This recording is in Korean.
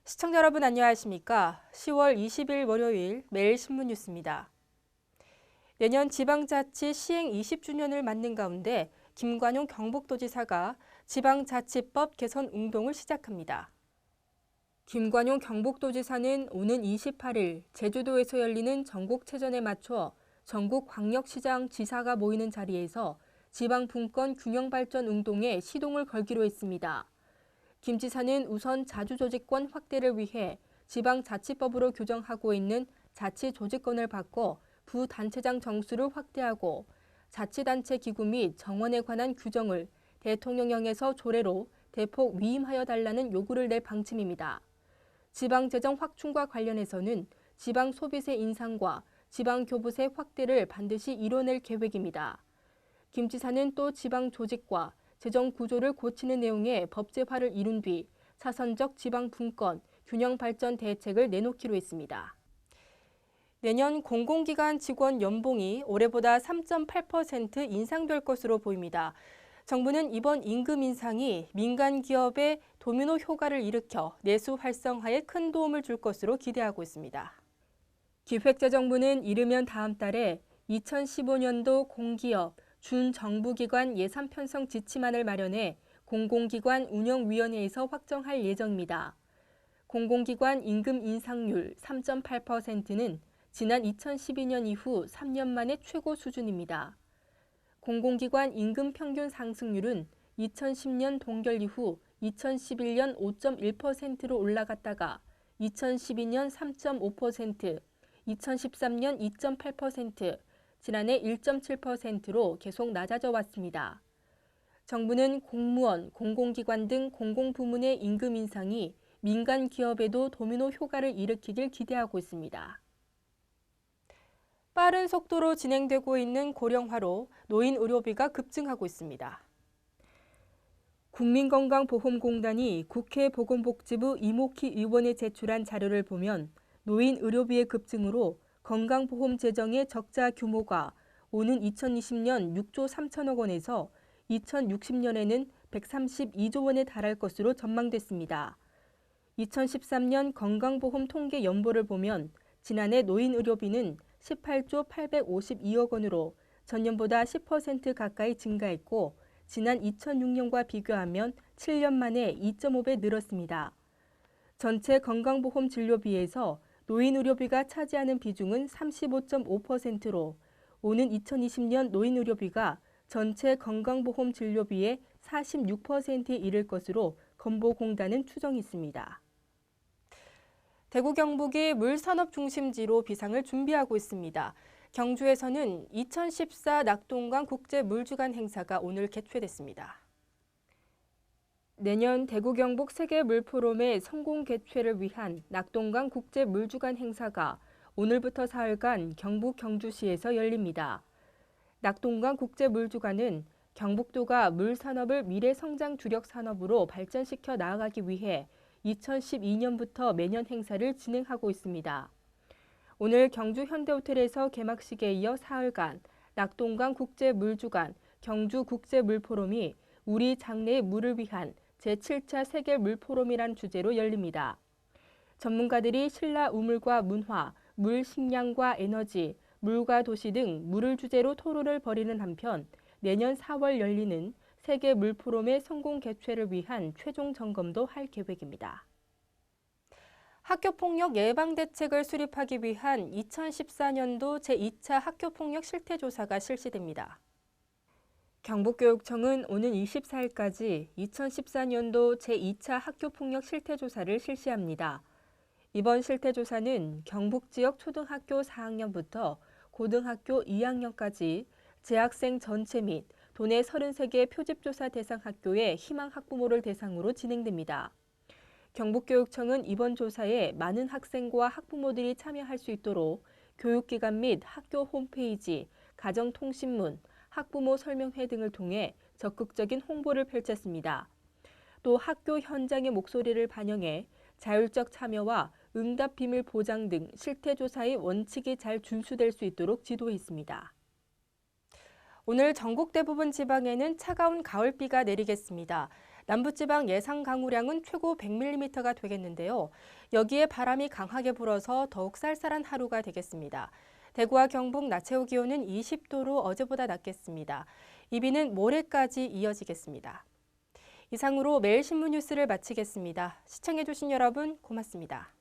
시청자 여러분 안녕하십니까? 10월 20일 월요일 매일신문 뉴스입니다. 내년 지방자치 시행 20주년을 맞는 가운데 김관용 경북도지사가 지방자치법 개선 운동을 시작합니다. 김관용 경북도지사는 오는 28일 제주도에서 열리는 전국체전에 맞춰 전국광역시장 지사가 모이는 자리에서 지방분권 균형발전 운동에 시동을 걸기로 했습니다. 김 지사는 우선 자주조직권 확대를 위해 지방자치법으로 규정하고 있는 자치조직권을 바꿔 부단체장 정수를 확대하고 자치단체 기구 및 정원에 관한 규정을 대통령령에서 조례로 대폭 위임하여 달라는 요구를 낼 방침입니다. 지방재정 확충과 관련해서는 지방소비세 인상과 지방교부세 확대를 반드시 이뤄낼 계획입니다. 김 지사는 또 지방조직과 재정 구조를 고치는 내용의 법제화를 이룬 뒤 사선적 지방 분권, 균형 발전 대책을 내놓기로 했습니다. 내년 공공기관 직원 연봉이 올해보다 3.8% 인상될 것으로 보입니다. 정부는 이번 임금 인상이 민간 기업의 도미노 효과를 일으켜 내수 활성화에 큰 도움을 줄 것으로 기대하고 있습니다. 기획재정부는 이르면 다음 달에 2015년도 공기업, 준정부기관 예산 편성 지침안을 마련해 공공기관 운영위원회에서 확정할 예정입니다. 공공기관 임금 인상률 3.8%는 지난 2012년 이후 3년 만에 최고 수준입니다. 공공기관 임금 평균 상승률은 2010년 동결 이후 2011년 5.1%로 올라갔다가 2012년 3.5%, 2013년 2.8%, 지난해 1.7%로 계속 낮아져 왔습니다. 정부는 공무원, 공공기관 등 공공부문의 임금 인상이 민간 기업에도 도미노 효과를 일으키길 기대하고 있습니다. 빠른 속도로 진행되고 있는 고령화로 노인 의료비가 급증하고 있습니다. 국민건강보험공단이 국회 보건복지부 이목희 의원에 제출한 자료를 보면 노인 의료비의 급증으로 건강보험 재정의 적자 규모가 오는 2020년 6조 3천억 원에서 2060년에는 132조 원에 달할 것으로 전망됐습니다. 2013년 건강보험 통계 연보를 보면 지난해 노인 의료비는 18조 852억 원으로 전년보다 10% 가까이 증가했고 지난 2006년과 비교하면 7년 만에 2.5배 늘었습니다. 전체 건강보험 진료비에서 노인 의료비가 차지하는 비중은 35.5%로 오는 2020년 노인 의료비가 전체 건강보험 진료비의 46%에 이를 것으로 건보공단은 추정했습니다. 대구 경북이 물산업 중심지로 비상을 준비하고 있습니다. 경주에서는 2014 낙동강 국제물주간 행사가 오늘 개최됐습니다. 내년 대구 경북 세계물포럼의 성공 개최를 위한 낙동강 국제물주간 행사가 오늘부터 사흘간 경북 경주시에서 열립니다. 낙동강 국제물주간은 경북도가 물산업을 미래성장 주력 산업으로 발전시켜 나아가기 위해 2012년부터 매년 행사를 진행하고 있습니다. 오늘 경주 현대호텔에서 개막식에 이어 사흘간 낙동강 국제물주간 경주국제물포럼이 우리 장래의 물을 위한 제7차 세계물포럼이란 주제로 열립니다. 전문가들이 신라 우물과 문화, 물 식량과 에너지, 물과 도시 등 물을 주제로 토론을 벌이는 한편 내년 4월 열리는 세계물포럼의 성공 개최를 위한 최종 점검도 할 계획입니다. 학교폭력 예방 대책을 수립하기 위한 2014년도 제2차 학교폭력 실태조사가 실시됩니다. 경북교육청은 오는 24일까지 2014년도 제2차 학교폭력 실태조사를 실시합니다. 이번 실태조사는 경북 지역 초등학교 4학년부터 고등학교 2학년까지 재학생 전체 및 도내 33개 표집조사 대상 학교의 희망 학부모를 대상으로 진행됩니다. 경북교육청은 이번 조사에 많은 학생과 학부모들이 참여할 수 있도록 교육기관 및 학교 홈페이지, 가정통신문, 학부모 설명회 등을 통해 적극적인 홍보를 펼쳤습니다. 또 학교 현장의 목소리를 반영해 자율적 참여와 응답 비밀 보장 등 실태조사의 원칙이 잘 준수될 수 있도록 지도했습니다. 오늘 전국 대부분 지방에는 차가운 가을비가 내리겠습니다. 남부지방 예상 강우량은 최고 100mm가 되겠는데요. 여기에 바람이 강하게 불어서 더욱 쌀쌀한 하루가 되겠습니다. 대구와 경북 낮 최고 기온은 20도로 어제보다 낮겠습니다. 이 비는 모레까지 이어지겠습니다. 이상으로 매일 신문 뉴스를 마치겠습니다. 시청해주신 여러분 고맙습니다.